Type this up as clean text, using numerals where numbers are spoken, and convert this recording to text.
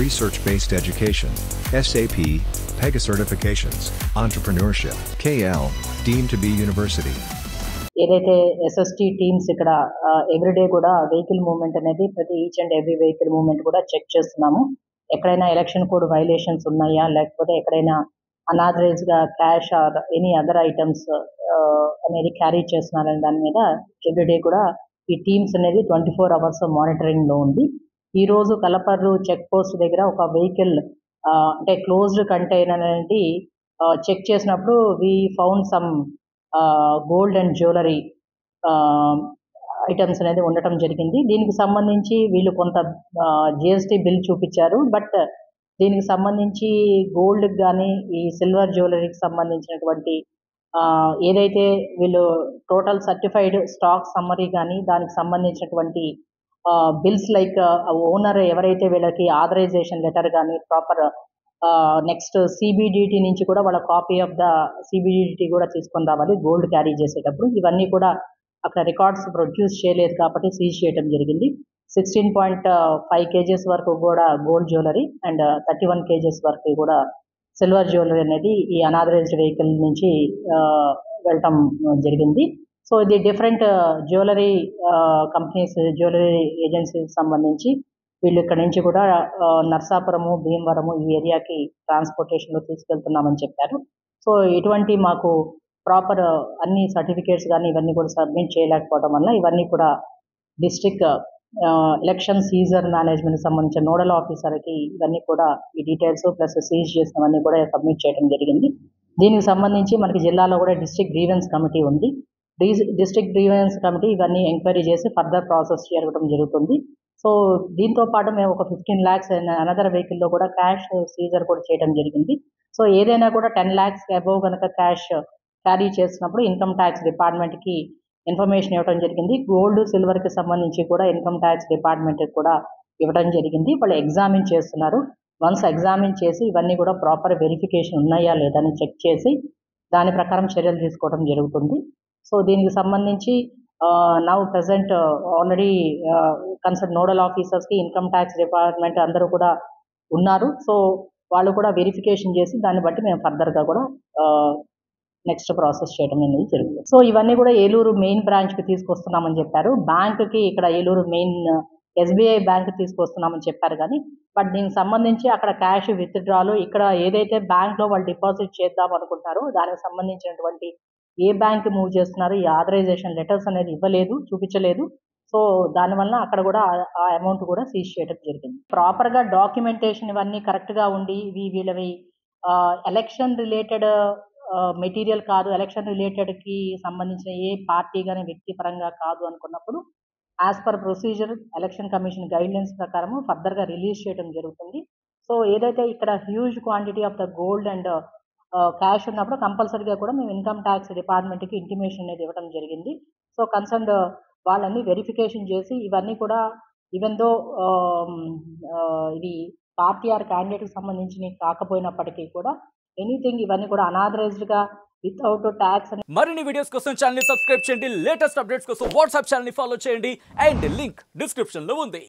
research-based education, SAP, PEGA certifications, entrepreneurship, KL, deemed to be university. ఏదైతే SST teams ఇక్కడ everyday కూడా vehicle movement అనేది ప్రతి each and every vehicle movement కూడా check చేస్తున్నాము. ఎక్కడైనా ఎలక్షన్ కోడ్ వైలేషన్స్ ఉన్నాయా, లేకపోతే ఎక్కడైనా అనాథరైజ్ గా cash or any other items అనేది క్యారీ చేస్తున్నారనే దాని మీద ఎవ్రీడే కూడా ఈ టీమ్స్ అనేది 24 hours మానిటరింగ్ లో ఉంది. ఈ రోజు కలపర్రు చెక్ పోస్ట్ దగ్గర ఒక వెహికల్ అంటే క్లోజ్డ్ కంటైనర్ అనేది చెక్ చేసినప్పుడు we found some gold and jewellery items అనేది ఉండటం జరిగింది. దీనికి సంబంధించి వీళ్ళు కొంత జిఎస్టీ బిల్ చూపించారు. బట్ దీనికి సంబంధించి గోల్డ్ కానీ ఈ సిల్వర్ జ్యువెలరీకి సంబంధించినటువంటి ఏదైతే వీళ్ళు టోటల్ సర్టిఫైడ్ స్టాక్ సమ్మరీ కానీ దానికి సంబంధించినటువంటి బిల్స్ లైక్ ఓనర్ ఎవరైతే వీళ్ళకి ఆథరైజేషన్ లెటర్ కానీ ప్రాపర్ నెక్స్ట్ సిబిడిటీ నుంచి కూడా వాళ్ళ కాపీ ఆఫ్ ద సిబిడిటీ కూడా తీసుకొని రావాలి గోల్డ్ క్యారీ చేసేటప్పుడు. ఇవన్నీ కూడా అక్కడ రికార్డ్స్ ప్రొడ్యూస్ చేయలేదు కాబట్టి సీజ్ చేయడం జరిగింది. 16.5 kgs వరకు కూడా గోల్డ్ జ్యువెలరీ అండ్ 31 kgs వరకు కూడా సిల్వర్ జ్యువెలరీ అనేది ఈ అనాథరైజ్డ్ వెహికల్ నుంచి వెళ్ళటం జరిగింది. సో ఇది డిఫరెంట్ జ్యువెలరీ కంపెనీస్, జ్యువెలరీ ఏజెన్సీకి సంబంధించి వీళ్ళు ఇక్కడ నుంచి కూడా నర్సాపురము, భీమవరము ఈ ఏరియాకి ట్రాన్స్పోర్టేషన్లో తీసుకెళ్తున్నామని చెప్పారు. సో ఇటువంటి మాకు ప్రాపర్ అన్ని సర్టిఫికేట్స్ కానీ ఇవన్నీ కూడా సబ్మిట్ చేయలేకపోవడం వల్ల ఇవన్నీ కూడా డిస్ట్రిక్ట్ ఎలక్షన్ సీజర్ మేనేజ్మెంట్ సంబంధించిన నోడల్ ఆఫీసర్కి ఇవన్నీ కూడా ఈ డీటెయిల్స్ ప్లస్ సీజ్ చేసినవన్నీ కూడా సబ్మిట్ చేయడం జరిగింది. దీనికి సంబంధించి మనకి జిల్లాలో కూడా డిస్ట్రిక్ట్ గ్రీవెన్స్ కమిటీ ఉంది. డిస్ట్రిక్ట్ గ్రీవెన్స్ కమిటీ ఇవన్నీ ఎంక్వైరీ చేసి ఫర్దర్ ప్రాసెస్ జరగడం జరుగుతుంది. సో దీంతో పాటు మేము ఒక 15 lakhs అనదర్ వెహికల్లో కూడా క్యాష్ సీజర్ కూడా చేయడం జరిగింది. సో ఏదైనా కూడా 10 lakhs అబోవ్ కనుక క్యాష్ క్యారీ చేసినప్పుడు ఇన్కమ్ ట్యాక్స్ డిపార్ట్మెంట్కి ఇన్ఫర్మేషన్ ఇవ్వడం జరిగింది. గోల్డ్ సిల్వర్కి సంబంధించి కూడా ఇన్కమ్ ట్యాక్స్ డిపార్ట్మెంట్కి కూడా ఇవ్వడం జరిగింది. వాళ్ళు ఎగ్జామిన్ చేస్తున్నారు. వన్స్ ఎగ్జామిన్ చేసి ఇవన్నీ కూడా ప్రాపర్ వెరిఫికేషన్ ఉన్నాయా లేదా అని చెక్ చేసి దాని ప్రకారం చర్యలు తీసుకోవడం జరుగుతుంది. సో దీనికి సంబంధించి now present already concern nodal ఆఫీసర్స్కి ఇన్కమ్ ట్యాక్స్ డిపార్ట్మెంట్ అందరూ కూడా ఉన్నారు. సో వాళ్ళు కూడా వెరిఫికేషన్ చేసి దాన్ని బట్టి మేము ఫర్దర్గా కూడా నెక్స్ట్ ప్రాసెస్ చేయడం అనేది జరుగుతుంది. సో ఇవన్నీ కూడా ఏలూరు మెయిన్ బ్రాంచ్కి తీసుకొస్తున్నామని చెప్పారు. బ్యాంకుకి ఇక్కడ ఏలూరు మెయిన్ ఎస్బీఐ బ్యాంక్ తీసుకొస్తున్నామని చెప్పారు కానీ బట్ దీనికి సంబంధించి అక్కడ క్యాష్ విత్డ్రాలు ఇక్కడ ఏదైతే బ్యాంక్లో వాళ్ళు డిపాజిట్ చేద్దాం అనుకుంటున్నారో దానికి సంబంధించినటువంటి ఏ బ్యాంక్ మూవ్ చేస్తున్నారు ఈ ఆథరైజేషన్ లెటర్స్ అనేది ఇవ్వలేదు, చూపించలేదు. సో దానివల్ల అక్కడ కూడా ఆ అమౌంట్ కూడా సీజ్ చేయడం జరిగింది. ప్రాపర్గా డాక్యుమెంటేషన్ ఇవన్నీ కరెక్ట్గా ఉండి వీళ్ళవి ఎలక్షన్ రిలేటెడ్ మెటీరియల్ కాదు, ఎలక్షన్ రిలేటెడ్కి సంబంధించిన ఏ పార్టీ కానీ వ్యక్తి పరంగా కాదు అనుకున్నప్పుడు as per procedure election commission guidelines ప్రకారము ఫర్దర్గా రిలీజ్ చేయడం జరుగుతుంది. సో ఏదైతే ఇక్కడ huge quantity of the gold and cash ఉన్నప్పుడు కంపల్సరీగా కూడా మేము ఇన్కమ్ ట్యాక్స్ డిపార్ట్మెంట్కి ఇంటిమేషన్ అనేది ఇవ్వడం జరిగింది. సో కన్సర్న్ వాళ్ళని వెరిఫికేషన్ చేసి ఇవన్నీ కూడా ఈవెన్ దో ఇది పార్టీ ఆర్ క్యాండిడేట్కి సంబంధించి కాకపోయినప్పటికీ కూడా ఎనీథింగ్ ఇవన్నీ కూడా అనాథరైజ్డ్గా వితౌట్ ట్యాక్స్. మరిన్ని వీడియోస్ కోసం ఛానల్ ని సబ్స్క్రైబ్ చేయండి. లేటెస్ట్ అప్డేట్స్ కోసం వాట్సాప్ ఛానల్ ని ఫాలో చేయండి. అండ్ లింక్ డిస్క్రిప్షన్ లో ఉంది.